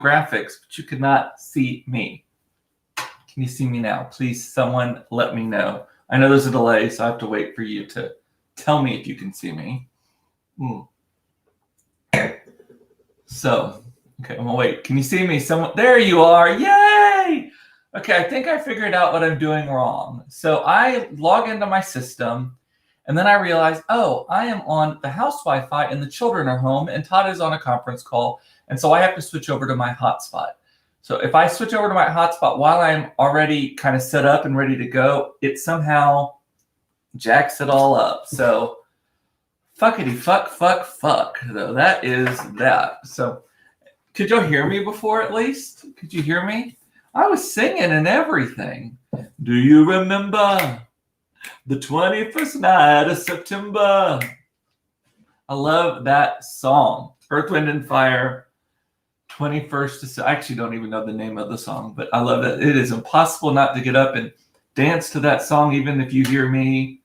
graphics, but you could not see me. Can you see me now? Please, someone let me know. I know there's a delay, so I have to wait for you to tell me if you can see me. So, okay, I'm gonna wait. Can you see me? Someone, there you are. Yay! Okay, I think I figured out what I'm doing wrong. So I log into my system, and then I realize, oh, I am on the house Wi-Fi and the children are home and Todd is on a conference call. And so I have to switch over to my hotspot. So if I switch over to my hotspot while I'm already kind of set up and ready to go, it somehow jacks it all up. So fuckity fuck, though. That is that. So could y'all hear me before at least? Could you hear me? I was singing and everything. Do you remember the 21st night of September? I love that song. Earth, Wind & Fire, 21st. I actually don't even know the name of the song, but I love it. It is impossible not to get up and dance to that song, even if you hear me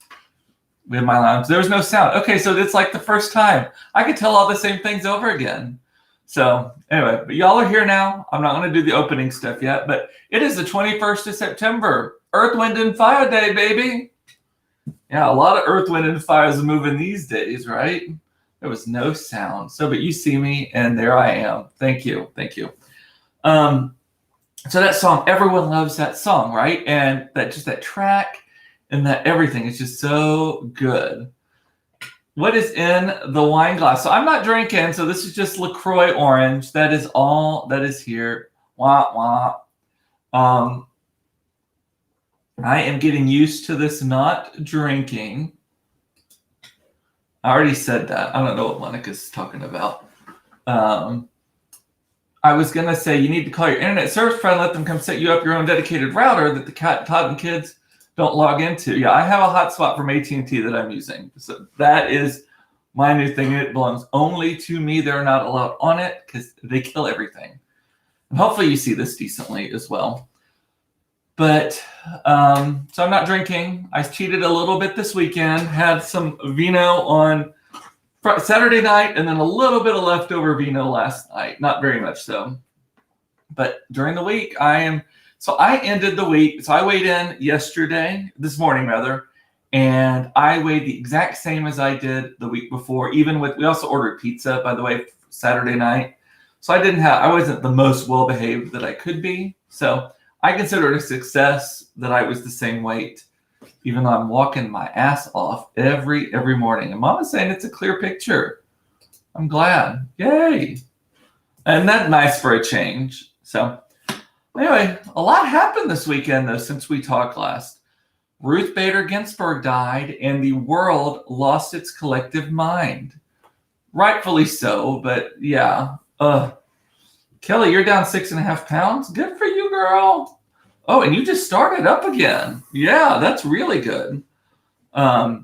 in my lounge. There was no sound. Okay, so it's like the first time. I could tell all the same things over again. So anyway, but y'all are here now. I'm not going to do the opening stuff yet, but it is the 21st of September. Earth, Wind & Fire Day, baby. Yeah, a lot of Earth, Wind & Fire is moving these days, right? There was no sound. So, but you see me, and there I am. Thank you. Thank you. So that song, everyone loves that song, right? And that just that track and that everything is just so good. What is in the wine glass? So I'm not drinking, so this is just LaCroix Orange. That is all that is here. Wah, wah. I am getting used to this not drinking. I already said that. I don't know what Monica's talking about. I was going to say you need to call your internet service provider and let them come set you up your own dedicated router that the Todd and kids don't log into. Yeah, I have a hotspot from AT&T that I'm using. So that is my new thing. It belongs only to me. They're not allowed on it because they kill everything. And hopefully you see this decently as well. But so I'm not drinking. I cheated a little bit this weekend. Had some vino on Saturday night and then a little bit of leftover vino last night. Not very much so. But during the week, I ended the week. So I weighed in this morning rather, and I weighed the exact same as I did the week before. We also ordered pizza, by the way, Saturday night. So I wasn't the most well-behaved that I could be. So I consider it a success that I was the same weight, even though I'm walking my ass off every morning. And Mama's saying it's a clear picture. I'm glad. Yay. And that's nice for a change. So anyway, a lot happened this weekend, though, since we talked last. Ruth Bader Ginsburg died, and the world lost its collective mind. Rightfully so, but yeah. Kelly, you're down 6.5 pounds. Good for you, girl. Oh, and you just started up again. Yeah, that's really good. But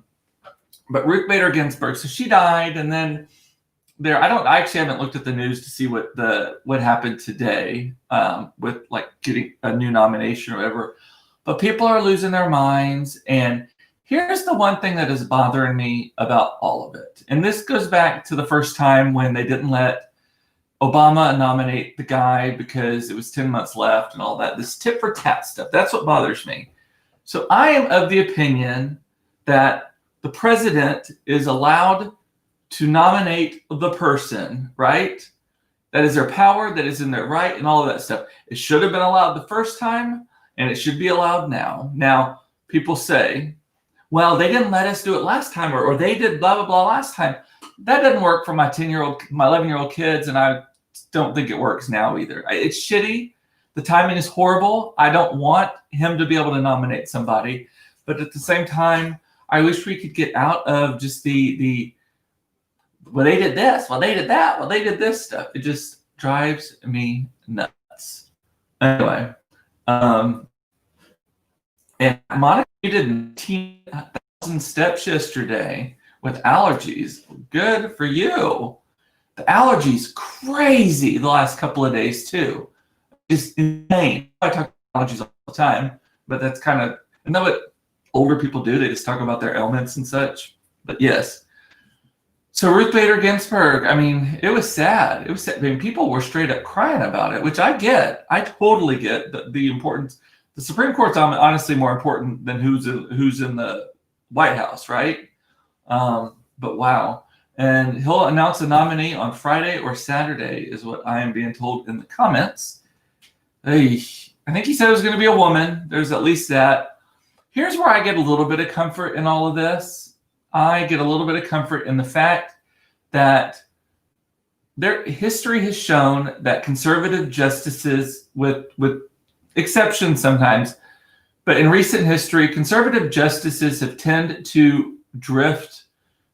Ruth Bader Ginsburg, so she died, and then I actually haven't looked at the news to see what happened today with like getting a new nomination or whatever. But people are losing their minds, and here's the one thing that is bothering me about all of it. And this goes back to the first time when they didn't let Obama nominate the guy because it was 10 months left and all that. This tit for tat stuff, that's what bothers me. So I am of the opinion that the president is allowed to nominate the person, right? That is their power, that is in their right, and all of that stuff. It should have been allowed the first time, and it should be allowed now. Now, people say, well, they didn't let us do it last time, or they did blah, blah, blah last time. That doesn't work for my 11-year-old kids, and I don't think it works now either. It's shitty. The timing is horrible. I don't want him to be able to nominate somebody. But at the same time, I wish we could get out of just well, they did this, well, they did that, well, they did this stuff. It just drives me nuts. Anyway, and Monica did 19,000 steps yesterday with allergies. Good for you. The allergies crazy the last couple of days too. Just insane. I talk about allergies all the time, but that's kind of, isn't that what older people do? They just talk about their ailments and such. But yes, So Ruth Bader Ginsburg, I mean, it was sad. It was sad. I mean, people were straight up crying about it, which I get. I totally get the importance. The Supreme Court's honestly more important than who's in the White House, right? But wow. And he'll announce a nominee on Friday or Saturday, is what I am being told in the comments. Hey, I think he said it was going to be a woman. There's at least that. Here's where I get a little bit of comfort in all of this. I get a little bit of comfort in the fact that history has shown that conservative justices, with exceptions sometimes, but in recent history, conservative justices have tended to drift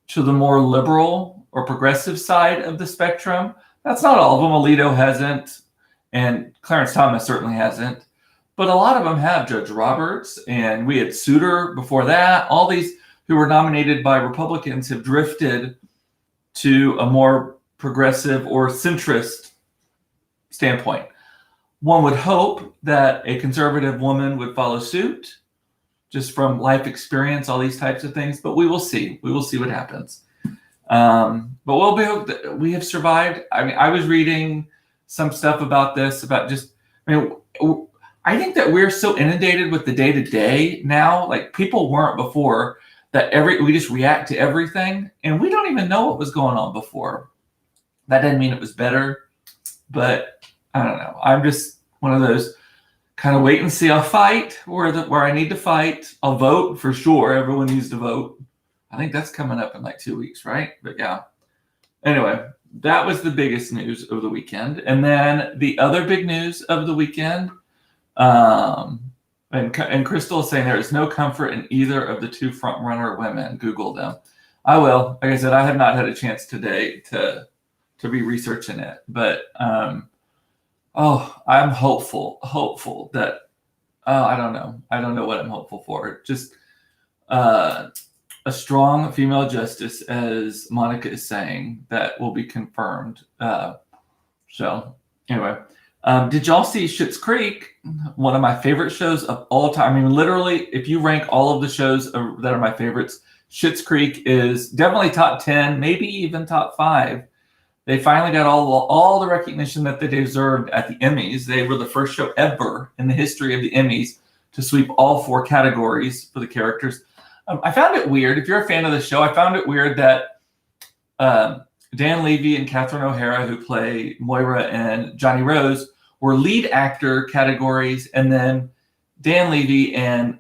to the more liberal or progressive side of the spectrum. That's not all of them. Alito hasn't, and Clarence Thomas certainly hasn't. But a lot of them have. Judge Roberts, and we had Souter before that. All these who were nominated by Republicans have drifted to a more progressive or centrist standpoint. One would hope that a conservative woman would follow suit, just from life experience, all these types of things. But we will see. We will see what happens. But we have survived. I mean, I was reading some stuff about this, about just, I think that we're so inundated with the day-to-day now, like people weren't before, that we just react to everything, and we don't even know what was going on before. That doesn't mean it was better, but I don't know. I'm just one of those kind of wait and see. I'll fight where I need to fight. I'll vote for sure. Everyone needs to vote. I think that's coming up in like 2 weeks, right? But yeah. Anyway, that was the biggest news of the weekend. And then the other big news of the weekend, and Crystal is saying there is no comfort in either of the two front runner women. Google them. I will. Like I said, I have not had a chance today to be researching it, but I'm hopeful that I don't know what I'm hopeful for. Just a strong female justice, as Monica is saying, that will be confirmed. So anyway. Did y'all see Schitt's Creek? One of my favorite shows of all time. I mean, literally, if you rank all of the shows that are my favorites, Schitt's Creek is definitely top 10, maybe even top 5. They finally got all the recognition that they deserved at the Emmys. They were the first show ever in the history of the Emmys to sweep all 4 categories for the characters. I found it weird. If you're a fan of the show, I found it weird that Dan Levy and Catherine O'Hara, who play Moira and Johnny Rose, were lead actor categories, and then Dan Levy and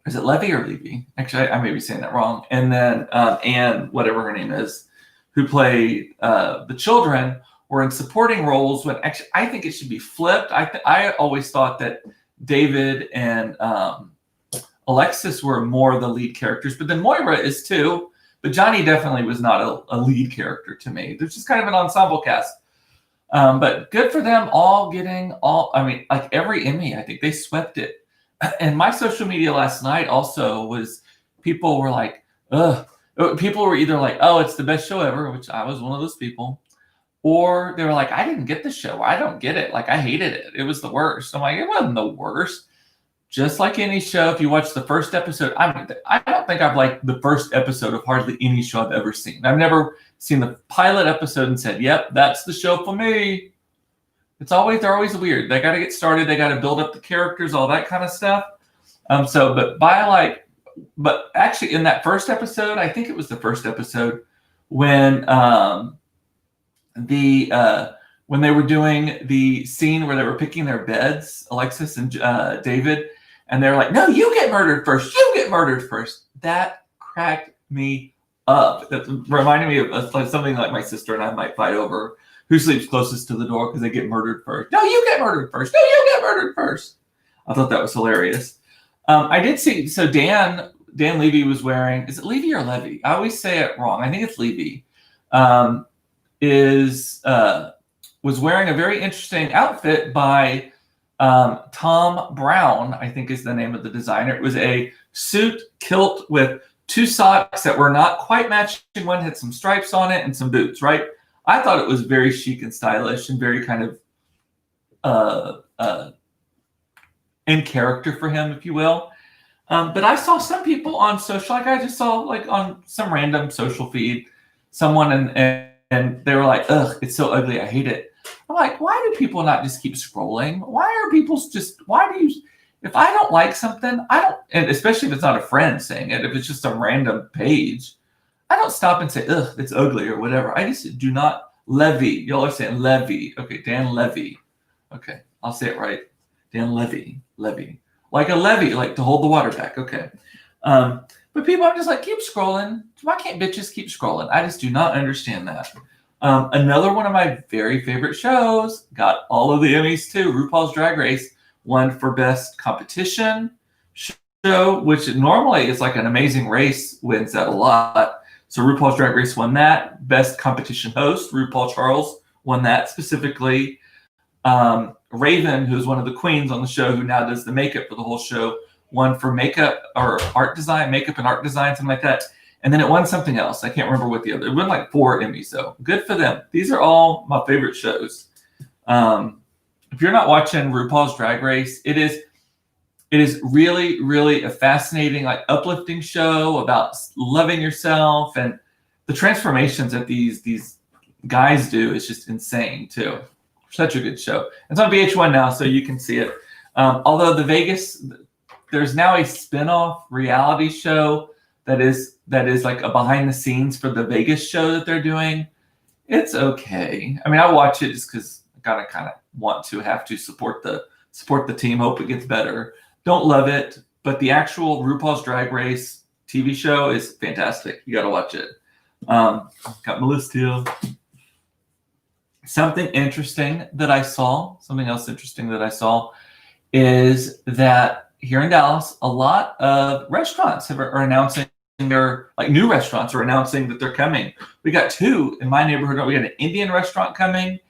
is it Levy or Levy? Actually, I may be saying that wrong. And then Anne, whatever her name is, who played the children, were in supporting roles. When actually, I think it should be flipped. I always thought that David and Alexis were more the lead characters, but then Moira is too. But Johnny definitely was not a lead character to me. There's just kind of an ensemble cast. But good for them all getting like every Emmy. I think they swept it. And my social media last night also was, people were like, ugh. People were either like, oh, it's the best show ever, which I was one of those people. Or they were like, I didn't get the show. I don't get it. Like, I hated it. It was the worst. I'm like, it wasn't the worst. Just like any show, if you watch the first episode, I don't think I've liked the first episode of hardly any show I've ever seen. I've never seen the pilot episode and said, yep, that's the show for me. They're always weird. They got to get started. They got to build up the characters, all that kind of stuff. But actually in that first episode, I think it was the first episode, when when they were doing the scene where they were picking their beds, Alexis and David, and they're like, no, you get murdered first. You get murdered first. That cracked me up. That reminded me of something like my sister and I might fight over who sleeps closest to the door because they get murdered first. No, you get murdered first. No, you get murdered first. I thought that was hilarious. I did see, so Dan Levy was wearing, is it Levy or Levy? I always say it wrong. I think it's Levy. Was wearing a very interesting outfit by Tom Brown, I think is the name of the designer. It was a suit kilt with 2 socks that were not quite matching. One had some stripes on it and some boots, right? I thought it was very chic and stylish and very kind of in character for him, if you will. But I saw some people on social, like I just saw like on some random social feed, someone and they were like, ugh, it's so ugly, I hate it. I'm like, why do people not just keep scrolling? Why are people just, why do you, if I don't like something, I don't, and especially if it's not a friend saying it, if it's just a random page, I don't stop and say, ugh, it's ugly or whatever. I just do not levy. Y'all are saying levy. Okay, Dan Levy. Okay, I'll say it right. Dan Levy. Levy. Like a levy, like to hold the water back. Okay. But people are just like, keep scrolling. Why can't bitches keep scrolling? I just do not understand that. Another one of my very favorite shows got all of the Emmys too. RuPaul's Drag Race won for Best Competition show, which normally is like an Amazing Race wins that a lot. So RuPaul's Drag Race won that. Best Competition Host, RuPaul Charles won that specifically. Raven, who's one of the queens on the show, who now does the makeup for the whole show, won for makeup or art design, makeup and art design, something like that. And then it won something else. I can't remember what the other. It won like 4 Emmys, though. Good for them. These are all my favorite shows. If you're not watching RuPaul's Drag Race, it is really, really a fascinating, like uplifting show about loving yourself, and the transformations that these guys do is just insane too. Such a good show. It's on VH1 now, so you can see it. Although there's now a spin-off reality show that is like a behind the scenes for the Vegas show that they're doing. It's okay. I mean, I watch it just because I gotta kind of have to support the team, hope it gets better. Don't love it, but the actual RuPaul's Drag Race TV show is fantastic. You gotta watch it. Got my list here. Something else interesting that I saw is that here in Dallas, a lot of restaurants are announcing their, like new restaurants are announcing that they're coming. We got 2 in my neighborhood. We got an Indian restaurant coming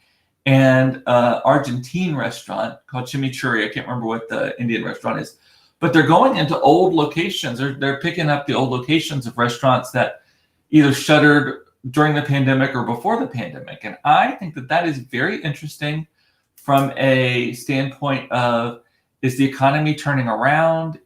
and an Argentine restaurant called Chimichurri. I can't remember what the Indian restaurant is, but they're going into old locations. They're picking up the old locations of restaurants that either shuttered during the pandemic or before the pandemic. And I think that is very interesting from a standpoint of, is the economy turning around?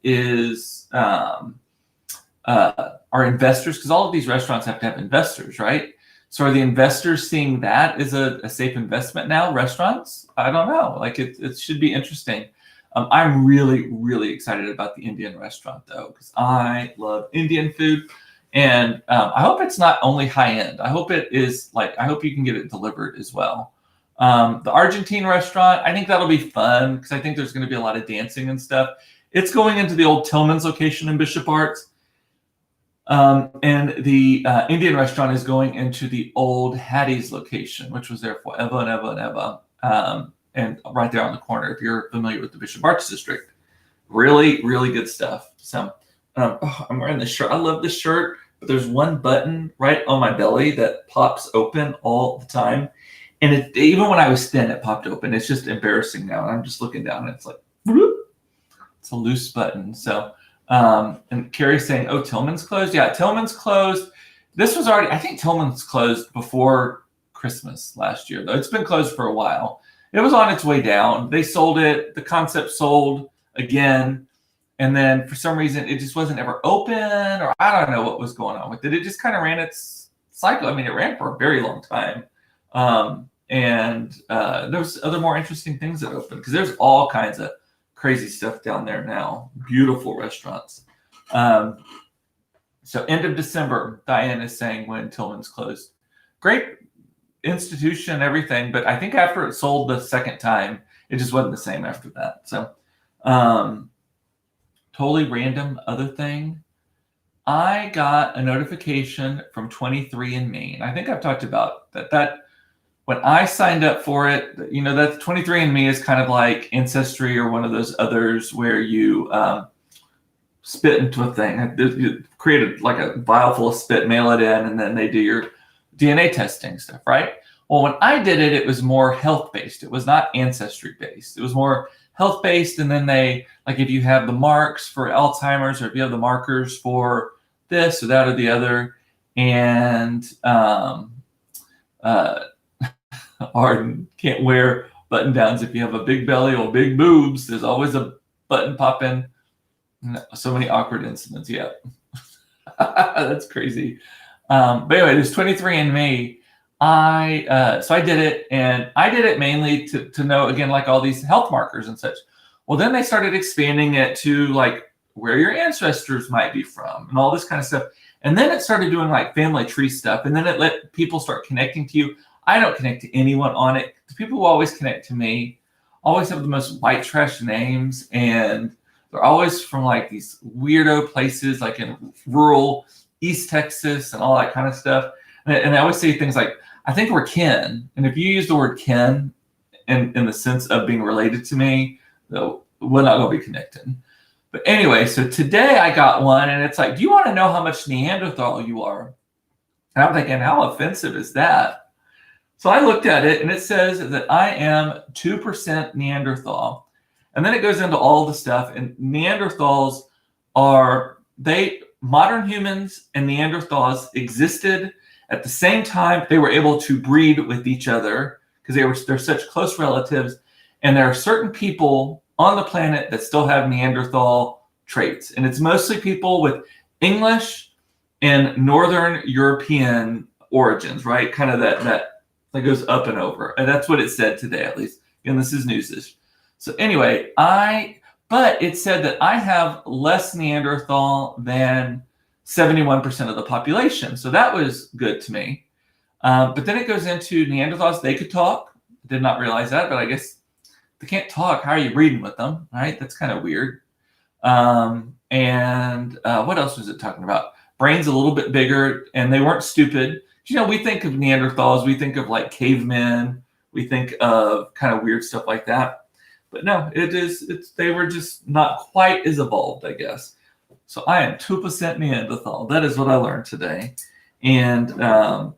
Are investors, because all of these restaurants have to have investors, right? So are the investors seeing that as a safe investment now, restaurants? I don't know. Like it should be interesting. I'm really, really excited about the Indian restaurant though, because I love Indian food. And I hope it's not only high end. I hope it is I hope you can get it delivered as well. The Argentine restaurant, I think that'll be fun because I think there's going to be a lot of dancing and stuff. It's going into the old Tillman's location in Bishop Arts. And the Indian restaurant is going into the old Hattie's location, which was there forever and ever and ever. And right there on the corner, if you're familiar with the Bishop Arts district. Really, really good stuff. So I'm wearing this shirt. I love this shirt, but there's one button right on my belly that pops open all the time. And even when I was thin, it popped open. It's just embarrassing now. And I'm just looking down and it's like, whoop, it's a loose button. So, and Carrie's saying, oh, Tillman's closed. Yeah, Tillman's closed. This was already, I think Tillman's closed before Christmas last year, though. It's been closed for a while. It was on its way down. They sold it. The concept sold again. And then for some reason, it just wasn't ever open, or I don't know what was going on with it. It just kind of ran its cycle. I mean, it ran for a very long time. And there's other more interesting things that opened because there's all kinds of crazy stuff down there now. Beautiful restaurants. So end of December, Diane is saying when Tillman's closed. Great institution, everything. But I think after it sold the second time, it just wasn't the same after that. So totally random other thing. I got a notification from 23andMe. And I think I've talked about that when I signed up for it, you know, that 23andMe is kind of like Ancestry or one of those others where you spit into a thing. You create like a vial full of spit, mail it in, and then they do your DNA testing stuff, right? Well, when I did it, it was more health-based. It was not Ancestry-based. It was more health-based, and then they, like if you have the marks for Alzheimer's or if you have the markers for this or that or the other, and Arden can't wear button downs if you have a big belly or big boobs. There's always a button popping. So many awkward incidents. Yeah. That's crazy. But anyway, there's 23andMe. So I did it, and I did it mainly to know, again, like all these health markers and such. Well, then they started expanding it to like where your ancestors might be from and all this kind of stuff. And then it started doing like family tree stuff. And then it let people start connecting to you. I don't connect to anyone on it. The people who always connect to me always have the most white trash names, and they're always from like these weirdo places, like in rural East Texas and all that kind of stuff. And I always say things like, I think we're kin. And if you use the word kin in the sense of being related to me, we're not going to be connected. But anyway, so today I got one, and it's like, do you want to know how much Neanderthal you are? And I'm thinking, how offensive is that? So I looked at it, and it says that I am 2% Neanderthal. And then it goes into all the stuff. And Neanderthals modern humans and Neanderthals existed at the same time. They were able to breed with each other because they're such close relatives. And there are certain people on the planet that still have Neanderthal traits. And it's mostly people with English and Northern European origins, right? Kind of that goes up and over. And that's what it said today, at least. And this is newsish. So anyway, but it said that I have less Neanderthal than 71% of the population. So that was good to me. But then it goes into Neanderthals. They could talk. Did not realize that, but I guess they can't talk. How are you breeding with them? Right? That's kind of weird. And what else was it talking about? Brains a little bit bigger, and they weren't stupid. You know, we think of Neanderthals, we think of like cavemen, we think of kind of weird stuff like that. But no, they were just not quite as evolved, I guess. So I am 2% Neanderthal. That is what I learned today. And I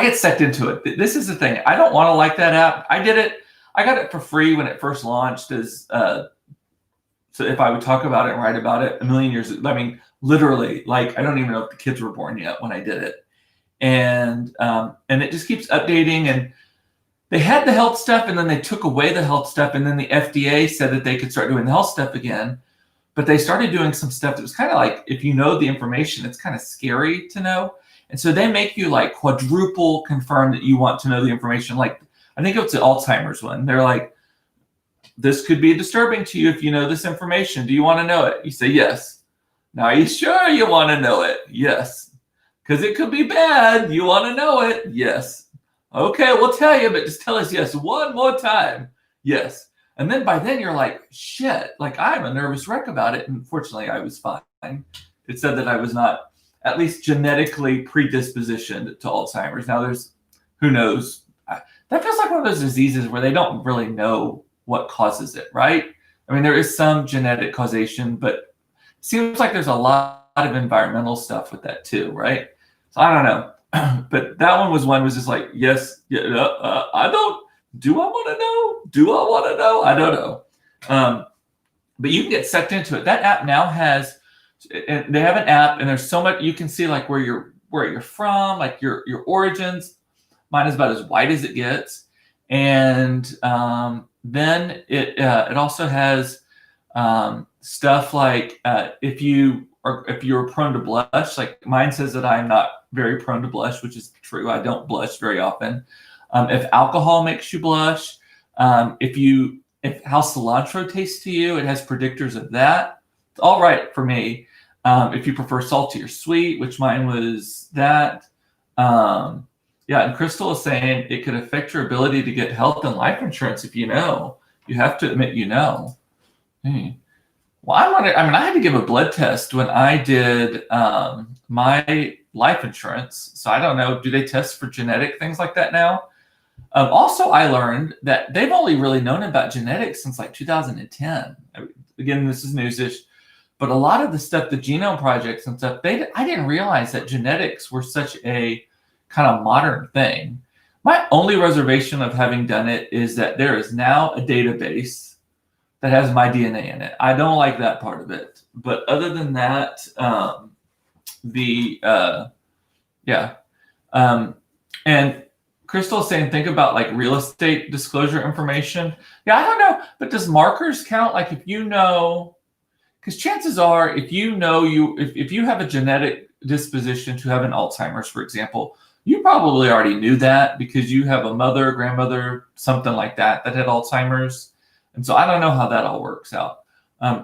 get sucked into it. This is the thing. I don't want to like that app. I did it. I got it for free when it first launched so if I would talk about it and write about it a million years, I mean, literally, like, I don't even know if the kids were born yet when I did it. And it just keeps updating, and they had the health stuff, and then they took away the health stuff, and then the FDA said that they could start doing the health stuff again. But they started doing some stuff that was kind of like, if you know the information, it's kind of scary to know. And so they make you like quadruple confirm that you want to know the information. Like, I think it's the Alzheimer's one. They're like, this could be disturbing to you if you know this information. Do you want to know it? You say yes. Now, are you sure you want to know it? Yes. Because it could be bad. You want to know it? Yes. Okay, we'll tell you, but just tell us yes one more time. Yes. And then by then you're like, shit, like I'm a nervous wreck about it. And fortunately, I was fine. It said that I was not at least genetically predispositioned to Alzheimer's. Now who knows? That feels like one of those diseases where they don't really know what causes it, right? I mean, there is some genetic causation, but it seems like there's a lot of environmental stuff with that too, right? So I don't know. But that one was just like, yes, yeah, do I want to know? Do I want to know? I don't know. But you can get sucked into it. That app now has, and they have an app, and there's so much, you can see like where you're from, like your origins. Mine is about as white as it gets. And then it also has stuff like if you're prone to blush, like mine says that I'm not very prone to blush, which is true. I don't blush very often. If alcohol makes you blush, if how cilantro tastes to you, it has predictors of that. It's all right for me. If you prefer salty or sweet, which mine was that. Yeah, and Crystal is saying it could affect your ability to get health and life insurance if you know. You have to admit you know. Well, I had to give a blood test when I did my life insurance. So I don't know, do they test for genetic things like that now? Also, I learned that they've only really known about genetics since like 2010. Again, this is newsish, but a lot of the stuff, the Genome Projects and stuff, I didn't realize that genetics were such a kind of modern thing. My only reservation of having done it is that there is now a database that has my DNA in it. I don't like that part of it. But other than that, and Crystal's saying, think about like real estate disclosure information. Yeah, I don't know, but does markers count? Like if you know because chances are, if you know if you have a genetic disposition to have an Alzheimer's, for example, you probably already knew that because you have a mother, grandmother, something like that had Alzheimer's. And so I don't know how that all works out.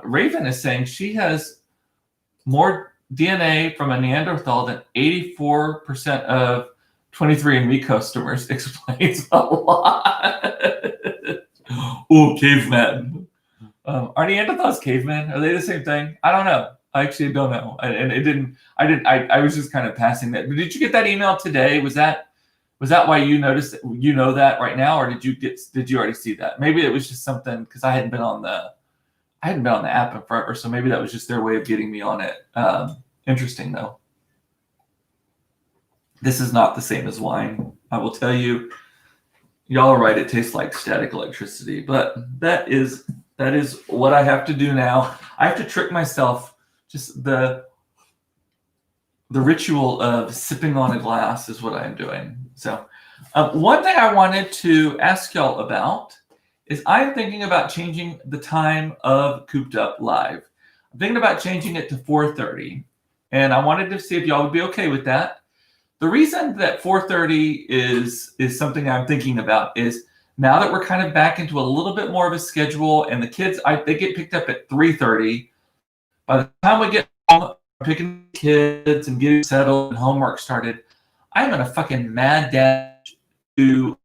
Raven is saying she has more DNA from a Neanderthal than 84% of 23andMe customers. Explains a lot. Oh, caveman. Are Neanderthals cavemen? Are they the same thing? I don't know. I actually don't know. I was just kind of passing that. But did you get that email today? Was that why you noticed that, you know that right now, or did you already see that? Maybe it was just something because I hadn't been on the app in forever, so maybe that was just their way of getting me on it. Interesting though. This is not the same as wine. I will tell you. Y'all are right. It tastes like static electricity, but that is what I have to do now. I have to trick myself. Just the ritual of sipping on a glass is what I'm doing. So one thing I wanted to ask y'all about is I'm thinking about changing the time of Cooped Up Live. I'm thinking about changing it to 4:30, and I wanted to see if y'all would be okay with that. The reason that 4:30 is something I'm thinking about is now that we're kind of back into a little bit more of a schedule, and the kids, they get picked up at 3:30. By the time we get home, picking kids and getting settled and homework started, I'm in a fucking mad dash to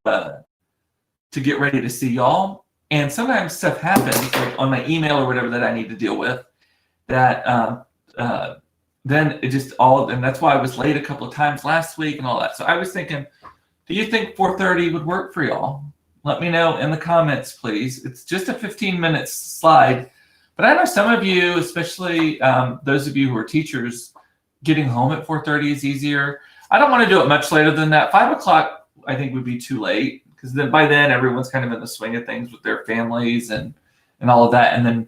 get ready to see y'all. And sometimes stuff happens, like on my email or whatever, that I need to deal with. That then it just and that's why I was late a couple of times last week and all that. So I was thinking, do you think 4:30 would work for y'all? Let me know in the comments, please. It's just a 15-minute slide, but I know some of you, especially those of you who are teachers, getting home at 4:30 is easier. I don't want to do it much later than that. 5 o'clock, I think, would be too late because then by then everyone's kind of in the swing of things with their families and all of that. And then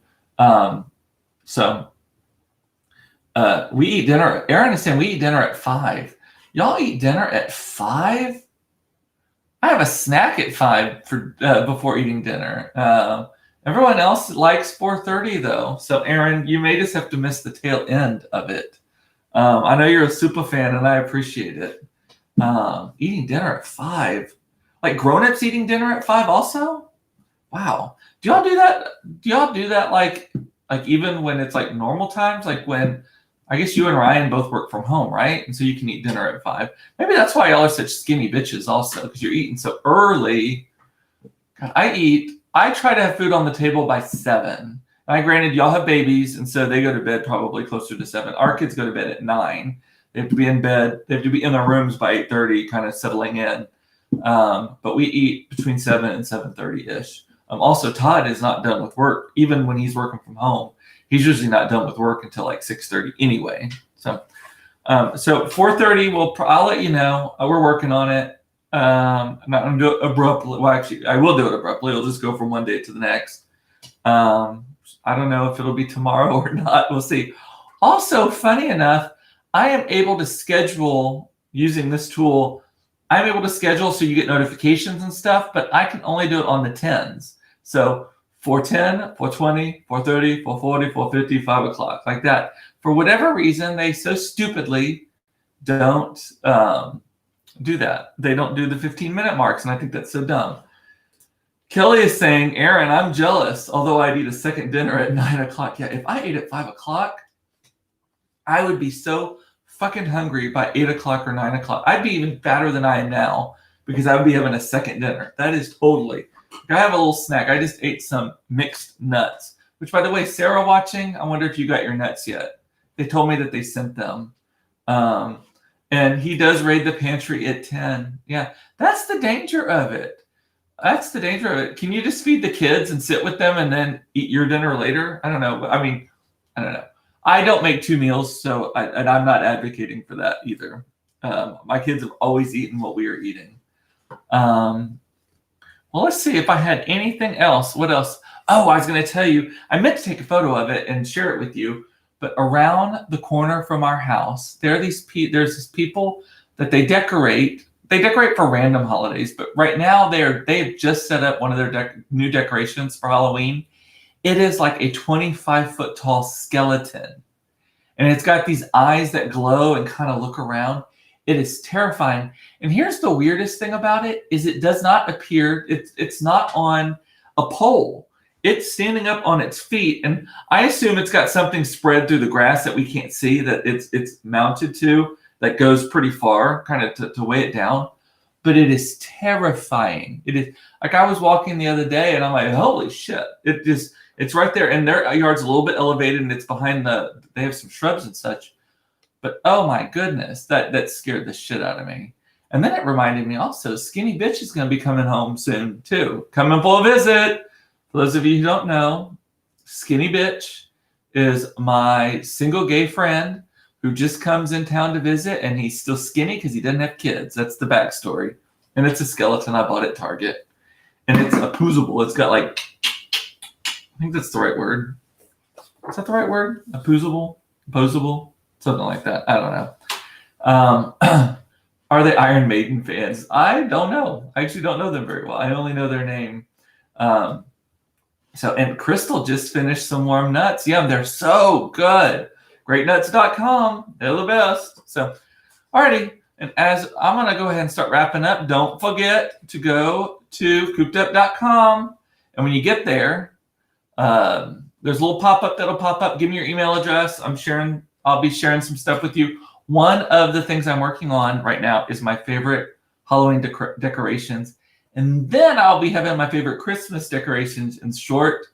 we eat dinner. Aaron is saying we eat dinner at 5. Y'all eat dinner at 5? I have a snack at 5 for before eating dinner. Everyone else likes 4:30 though. So Aaron, you may just have to miss the tail end of it. I know you're a super fan, and I appreciate it. Eating dinner at 5, like grown-ups eating dinner at 5 also. Wow. Do y'all do that? Do y'all do that like even when it's like normal times, like when? I guess you and Ryan both work from home, right? And so you can eat dinner at 5. Maybe that's why y'all are such skinny bitches also, because you're eating so early. God, I try to have food on the table by 7. Granted, y'all have babies, and so they go to bed probably closer to 7. Our kids go to bed at 9. They have to be in bed. They have to be in their rooms by 8:30, kind of settling in. But we eat between 7 and 7:30-ish. Also, Todd is not done with work, even when he's working from home. He's usually not done with work until like 6:30 anyway. So 4:30, I'll let you know. We're working on it. I'm not going to do it abruptly. Well, actually, I will do it abruptly. It'll just go from one day to the next. I don't know if it'll be tomorrow or not. We'll see. Also, funny enough, I am able to schedule using this tool. I'm able to schedule so you get notifications and stuff, but I can only do it on the 10s. So 4:10, 4:20, 4:30, 4:40, 4:50, 5 o'clock, like that. For whatever reason, they so stupidly don't do that. They don't do the 15-minute marks, and I think that's so dumb. Kelly is saying, Aaron, I'm jealous, although I'd eat a second dinner at 9 o'clock. Yeah, if I ate at 5 o'clock, I would be so fucking hungry by 8 o'clock or 9 o'clock. I'd be even fatter than I am now because I would be having a second dinner. That is totally... I have a little snack. I just ate some mixed nuts, which, by the way, Sarah watching, I wonder if you got your nuts yet. They told me that they sent them. And he does raid the pantry at 10. Yeah, that's the danger of it. That's the danger of it. Can you just feed the kids and sit with them and then eat your dinner later? I don't know. I mean, I don't know. I don't make 2 meals, and I'm not advocating for that either. My kids have always eaten what we are eating. Well, let's see if I had anything else. What else? Oh, I was going to tell you, I meant to take a photo of it and share it with you, but around the corner from our house, there's these people that they decorate. They decorate for random holidays, but right now they've just set up one of their new decorations for Halloween. It is like a 25-foot tall skeleton. And it's got these eyes that glow and kind of look around. It is terrifying. And here's the weirdest thing about it is it does not appear, it's not on a pole. It's standing up on its feet. And I assume it's got something spread through the grass that we can't see that it's mounted to that goes pretty far, kind of to weigh it down. But it is terrifying. It is like I was walking the other day and I'm like, holy shit. It's right there. And their yard's a little bit elevated and it's behind they have some shrubs and such. But oh my goodness, that scared the shit out of me. And then it reminded me also, Skinny Bitch is going to be coming home soon too. Coming for a visit. For those of you who don't know, Skinny Bitch is my single gay friend who just comes in town to visit, and he's still skinny because he doesn't have kids. That's the backstory. And it's a skeleton I bought at Target. And it's opposable. It's got like, I think that's the right word. Is that the right word? Opposable? Opposable? Something like that. I don't know. Are they Iron Maiden fans? I don't know. I actually don't know them very well. I only know their name. And Crystal just finished some warm nuts. Yeah, they're so good. GreatNuts.com. They're the best. So, alrighty. And as I'm going to go ahead and start wrapping up, don't forget to go to coopedup.com. And when you get there, there's a little pop-up that'll pop up. Give me your email address. I'll be sharing some stuff with you. One of the things I'm working on right now is my favorite Halloween decorations. And then I'll be having my favorite Christmas decorations in short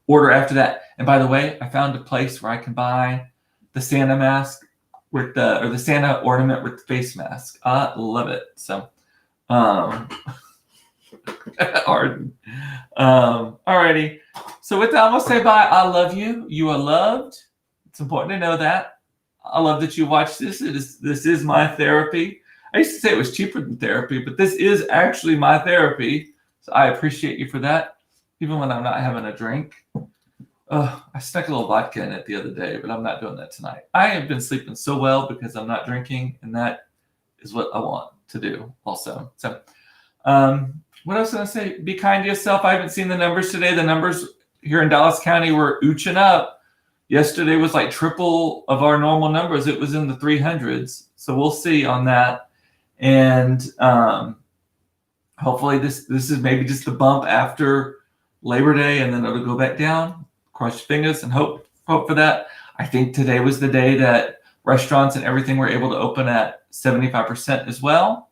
order after that. And by the way, I found a place where I can buy the Santa mask or the Santa ornament with the face mask. I love it. So, Arden. Alrighty. So with that, I'm gonna say bye. I love you. You are loved. It's important to know that. I love that you watch this. This is my therapy. I used to say it was cheaper than therapy, but this is actually my therapy. So I appreciate you for that, even when I'm not having a drink. I stuck a little vodka in it the other day, but I'm not doing that tonight. I have been sleeping so well because I'm not drinking, and that is what I want to do also. So what else did I say? Be kind to yourself. I haven't seen the numbers today. The numbers here in Dallas County were ooching up. Yesterday was like triple of our normal numbers. It was in the 300s. So we'll see on that. And hopefully this is maybe just a bump after Labor Day, and then it'll go back down. Cross your fingers and hope for that. I think today was the day that restaurants and everything were able to open at 75% as well.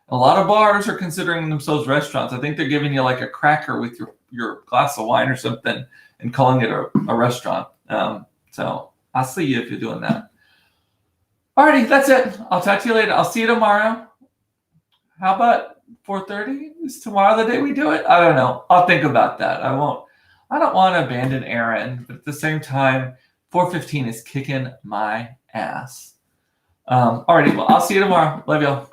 A lot of bars are considering themselves restaurants. I think they're giving you like a cracker with your glass of wine or something and calling it a restaurant. So I'll see you if you're doing that. Alrighty, that's it. I'll talk to you later. I'll see you tomorrow. How about 4:30? Is tomorrow the day we do it? I don't know. I'll think about that. I don't want to abandon Aaron, but at the same time, 4:15 is kicking my ass. Alrighty, well, I'll see you tomorrow. Love y'all.